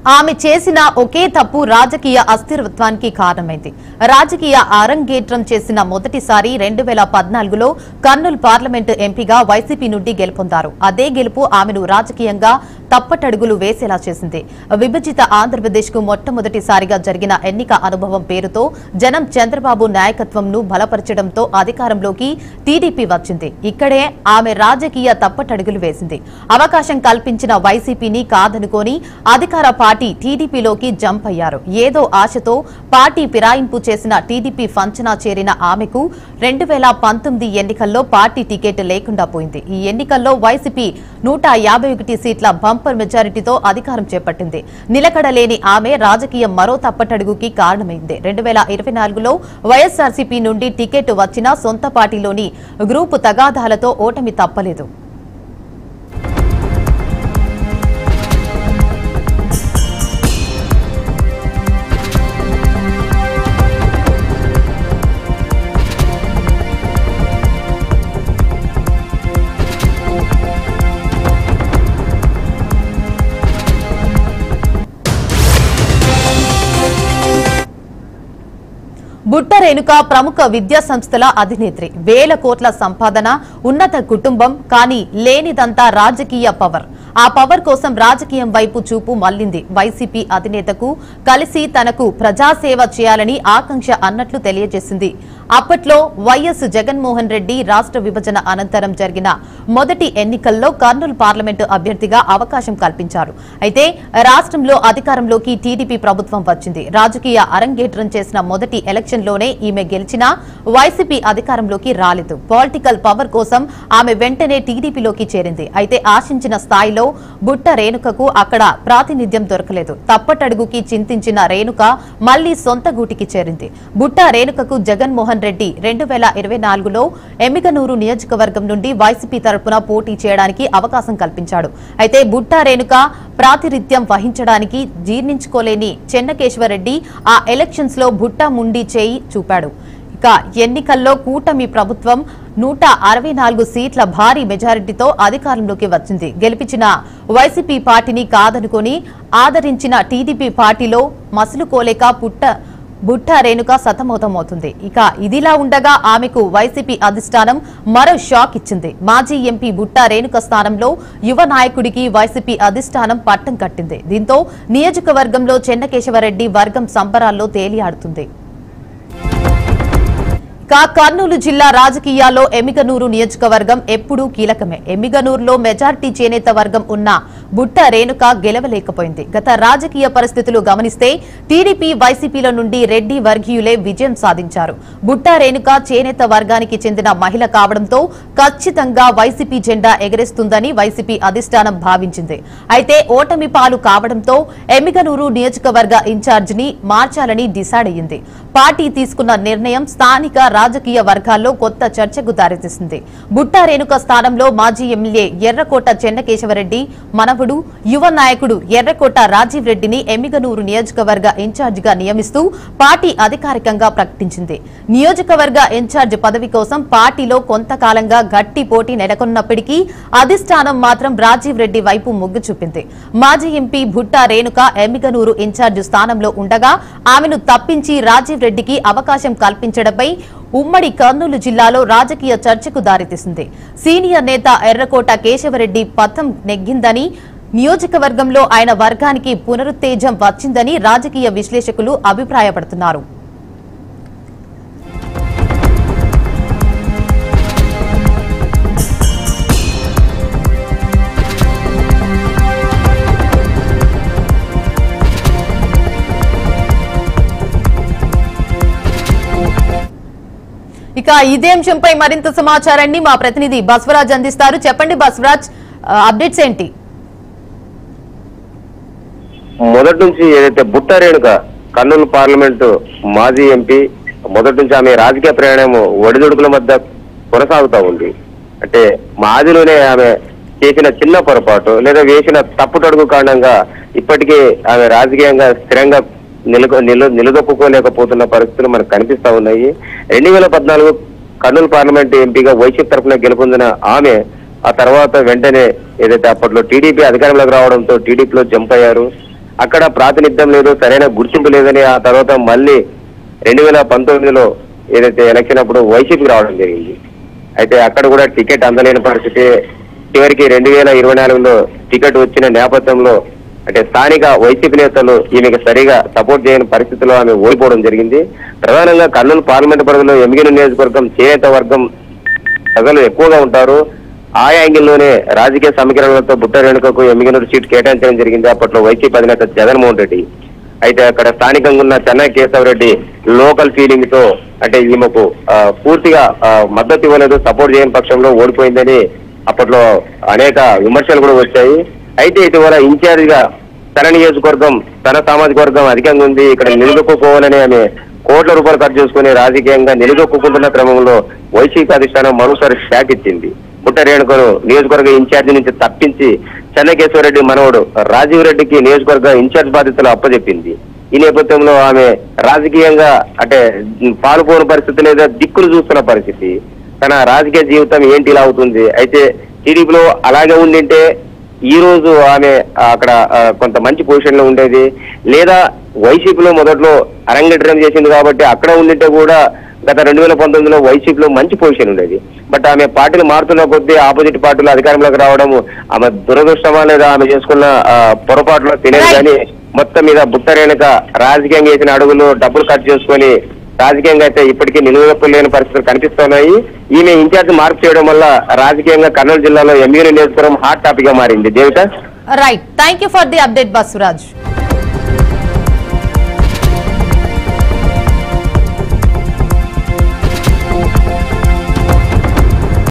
ఆమె చేసిన ఒకే తప్పు రాజకీయ అస్థిరత్వానికి కారణమైంది. రాజకీయ అరంగేట్రం చేసిన మొదటిసారి 2014లో కర్నూలు పార్లమెంటు ఎంపీగా వైసీపీ నుండి గెలుపొందారు. అదే గెలుపు ఆమెను రాజకీయంగా తప్పటడుగులు వేసేలా చేసింది. విభజిత ఆంధ్రప్రదేశ్ కు మొట్టమొదటిసారిగా జరిగిన ఎన్నిక అనుభవం పేరుతో జనం చంద్రబాబు నాయకత్వంను బలపరచడంతో అధికారంలోకి టీడీపీ వచ్చింది. ఇక్కడే ఆమె రాజకీయ తప్పటడుగులు వేసింది. అవకాశం కల్పించిన వైసీపీని కాదనుకొని అధికార పార్టీ టీడీపీలోకి జంప్ అయ్యారు. ఏదో ఆశతో పార్టీ ఫిరాయింపు చేసిన టీడీపీ ఫంచనా చేరిన ఆమెకు 2019 ఎన్నికల్లో పార్టీ టికెట్ లేకుండా పోయింది. ఈ ఎన్నికల్లో వైసీపీ 151 సీట్ల బంపర్ మెజారిటీతో అధికారం చేపట్టింది. నిలకడలేని ఆమె రాజకీయం మరో తప్పటడుగుకి కారణమైంది. 2024లో వైఎస్ఆర్సీపీ నుండి టికెట్ వచ్చినా సొంత పార్టీలోని గ్రూపు తగాదాలతో ఓటమి తప్పలేదు. బుట్ట రేణుక ప్రముఖ విద్యా సంస్థల అధినేత్రి. వేల కోట్ల సంపాదన, ఉన్నత కుటుంబం, కానీ లేనిదంతా రాజకీయ పవర్. ఆ పవర్ కోసం రాజకీయం వైపు చూపు మళ్లింది. వైసీపీ అధినేతకు కలిసి తనకు ప్రజాసేవ చేయాలని ఆకాంక్ష అన్నట్లు తెలియజేసింది. అప్పట్లో వైఎస్ జగన్మోహన్ రెడ్డి రాష్ట్ర విభజన అనంతరం జరిగిన మొదటి ఎన్నికల్లో కర్నూలు పార్లమెంటు అభ్యర్థిగా అవకాశం కల్పించారు. అయితే రాష్ట్రంలో అధికారంలోకి టీడీపీ ప్రభుత్వం వచ్చింది. రాజకీయ అరంగేట్రం చేసిన మొదటి ఎలక్షన్లోనే ఈమె గెలిచినా వైసీపీ అధికారంలోకి రాలేదు. పొలిటికల్ పవర్ కోసం ఆమె వెంటనే టీడీపీలోకి చేరింది. అయితే ఆశించిన స్థాయిలో బుట్ట రేణుకకు అక్కడ ప్రాతినిధ్యం దొరకలేదు. తప్పటడుగుకి చింతించిన రేణుక మళ్లీ సొంత గూటికి చేరింది. బుట్ట రేణుకకు జగన్మోహన్ రెడ్డి 2024లో ఎమ్మిగనూరు నియోజకవర్గం నుండి వైసీపీ తరపున పోటీ చేయడానికి అవకాశం కల్పించాడు. అయితే బుట్ట రేణుక ప్రాతినిధ్యం వహించడానికి జీర్ణించుకోలేని చెన్నకేశ్వరరెడ్డి ఆ ఎలక్షన్స్ లో బుట్ట ముండి చేయి చూపాడు. ఇక ఎన్నికల్లో కూటమి ప్రభుత్వం 164 సీట్ల భారీ మెజారిటీతో అధికారంలోకి వచ్చింది. గెలిపించిన వైసీపీ పార్టీని కాదనుకొని ఆదరించిన టీడీపీ పార్టీలో మసులుకోలేక బుట్ట రేణుక సతమతమవుతుంది. ఇక ఇదిలా ఉండగా ఆమెకు వైసీపీ అధిష్టానం మరో షాక్ ఇచ్చింది. మాజీ ఎంపీ బుట్ట రేణుక స్థానంలో యువ నాయకుడికి వైసీపీ అధిష్టానం పట్టం కట్టింది. దీంతో నియోజకవర్గంలో చెన్నకేశవరెడ్డి వర్గం సంబరాల్లో తేలియాడుతుంది. కర్నూలు జిల్లా రాజకీయాల్లో ఎమ్మిగనూరు నియోజకవర్గం ఎప్పుడూ కీలకమే. ఎమ్మిగనూరులో మెజార్టీ చేనేత వర్గం ఉన్న బుట్ట రేణుక గెలవలేకపోయింది. గత రాజకీయ పరిస్థితులు గమనిస్తే టీడీపీ వైసీపీల నుండి రెడ్డి వర్గీయులే విజయం సాధించారు. బుట్ట రేణుక చేనేత వర్గానికి చెందిన మహిళ కావడంతో ఖచ్చితంగా వైసీపీ జెండా ఎగరేస్తుందని వైసీపీ అధిష్టానం భావించింది. అయితే ఓటమి పాలు కావడంతో ఎమ్మిగనూరు నియోజకవర్గ ఇన్ఛార్జిని మార్చాలని డిసైడ్ అయ్యింది. పార్టీ తీసుకున్న నిర్ణయం స్థానిక రాజకీయ వర్గాల్లో కొత్త చర్చకు దారితీసింది. బుట్ట రేణుక స్థానంలో మాజీ ఎమ్మెల్యే ఎర్రకోట చెన్నకేశవరెడ్డి మనవడు యువ నాయకుడు ఎర్రకోట రాజీవ్ రెడ్డిని ఎమ్మిగనూరు నియోజకవర్గ ఇన్ఛార్జిగా నియమిస్తూ పార్టీ అధికారికంగా ప్రకటించింది. నియోజకవర్గ ఇన్ఛార్జ్ పదవి కోసం పార్టీలో కొంతకాలంగా గట్టి పోటీ నెలకొన్నప్పటికీ అధిష్టానం మాత్రం రాజీవ్ రెడ్డి వైపు మొగ్గు చూపింది. మాజీ ఎంపీ బుట్ట రేణుక ఎమ్మిగనూరు ఇన్ఛార్జ్ స్థానంలో ఉండగా ఆమెను తప్పించి రాజీవ్ రెడ్డికి అవకాశం కల్పించడంపై ఉమ్మడి కర్నూలు జిల్లాలో రాజకీయ చర్చకు దారితీసింది. సీనియర్ నేత ఎర్రకోట కేశవరెడ్డి పథం నెగ్గిందని, నియోజకవర్గంలో ఆయన వర్గానికి పునరుత్తేజం వచ్చిందని రాజకీయ విశ్లేషకులు అభిప్రాయపడుతున్నారు. ఇక ఇదే అంశంపై మరింత సమాచారాన్ని మా ప్రతినిధి బస్వరాజ్ అందిస్తారు. చెప్పండి బస్వరాజ్, అప్డేట్స్ ఏంటి? మొదటి నుంచి ఏదైతే బుట్ట రేణుక కర్నూలు పార్లమెంటు మాజీ ఎంపీ, మొదటి నుంచి ఆమె రాజకీయ ప్రయాణం ఒడిదుడుకుల మధ్య కొనసాగుతా ఉంది. అంటే మాదిలోనే ఆమె చేసిన చిన్న పొరపాటు లేదా వేసిన తప్పుటడుగు కారణంగా ఇప్పటికే ఆమె రాజకీయంగా స్థిరంగా నిలదొక్కుకోలేకపోతున్న పరిస్థితులు మనకు కనిపిస్తా ఉన్నాయి. 2014 కర్నూలు పార్లమెంట్ ఎంపీగా వైసీపీ తరఫున గెలుపొందిన ఆమె ఆ తర్వాత వెంటనే ఏదైతే అప్పట్లో టీడీపీ అధికారంలోకి రావడంతో టీడీపీలో జంప్ అయ్యారు. అక్కడ ప్రాతినిధ్యం లేదు, సరైన గుర్తింపు లేదని ఆ తర్వాత మళ్ళీ 2019లో ఏదైతే ఎలక్షన్ అప్పుడు వైసీపీకి రావడం జరిగింది. అయితే అక్కడ కూడా టికెట్ అందలేని పరిస్థితి. చివరికి 2024లో టికెట్ వచ్చిన నేపథ్యంలో అంటే స్థానిక వైసీపీ నేతలు ఈమెకు సరిగా సపోర్ట్ చేయని పరిస్థితిలో ఆమె ఓడిపోవడం జరిగింది. ప్రధానంగా కర్నూలు పార్లమెంట్ పరిధిలో ఎమ్మిగనూరు నియోజకవర్గం చేనేత వర్గం ప్రజలు ఎక్కువగా ఉంటారు. ఆ యాంగిల్లోనే రాజకీయ సమీకరణలతో బుట్ట రేణుకకు ఎమ్మిగనూరు సీట్ కేటాయించడం జరిగింది అప్పట్లో వైసీపీ అధినేత జగన్మోహన్ రెడ్డి. అయితే అక్కడ స్థానికంగా ఉన్న చెన్నై కేశవరెడ్డి లోకల్ ఫీలింగ్ తో అంటే ఈమెకు పూర్తిగా మద్దతు ఇవ్వలేదు, సపోర్ట్ చేయని పక్షంలో ఓడిపోయిందని అప్పట్లో అనేక విమర్శలు కూడా వచ్చాయి. అయితే ఇటీవల ఇన్ఛార్జ్ గా తన నియోజకవర్గం తన సామాజిక వర్గం అధికంగా ఉంది, ఇక్కడ నిలదొక్కుకోవాలని ఆమె కోట్ల రూపాయలు ఖర్చు చేసుకుని రాజకీయంగా నిలదొక్కుంటున్న క్రమంలో వైసీపీ అధిష్టానం మరోసారి షాక్ ఇచ్చింది. బుట్ట రేణుకను నియోజకవర్గ ఇన్ఛార్జి నుంచి తప్పించి చెన్నకేశ్వరరెడ్డి మనవడు రాజీవ్ రెడ్డికి నియోజకవర్గ ఇన్ఛార్జ్ బాధ్యతలు అప్పచెప్పింది. ఈ నేపథ్యంలో ఆమె రాజకీయంగా అంటే పాల్గొని పరిస్థితి లేదా దిక్కులు చూస్తున్న పరిస్థితి. తన రాజకీయ జీవితం ఏంటి ఇలా అవుతుంది. అయితే టీడీపీలో అలాగే ఉండింటే ఈ రోజు ఆమె అక్కడ కొంత మంచి పొజిషన్ లో ఉండేది, లేదా వైసీపీలో మొదట్లో అరంగేట్రం చేసింది కాబట్టి అక్కడ ఉండింటే కూడా గత 2019లో వైసీపీలో మంచి పొజిషన్ ఉండేది. బట్ ఆమె పార్టీలు మారుతున్న కొద్దీ ఆపోజిట్ పార్టీలు అధికారంలోకి రావడం ఆమె దురదృష్టమా లేదా ఆమె చేసుకున్న పొరపాటులో తెలియదు. కానీ మొత్తం మీద బుట్ట రేణుక రాజకీయంగా వేసిన అడుగులు డబ్బులు ఖర్చు చేసుకుని రాజకీయంగా అయితే ఇప్పటికీ నిలదొక్కలేని పరిస్థితులు కనిపిస్తున్నాయి. ఈమె ఇన్ఛార్జ్ మార్పు చేయడం వల్ల రాజకీయంగా కర్నూలు జిల్లాలో ఎమ్మిగనూరు నియోజకవర్గం హాట్ టాపిక్ గా మారింది. Devika, right, thank you for the update Basavaraj.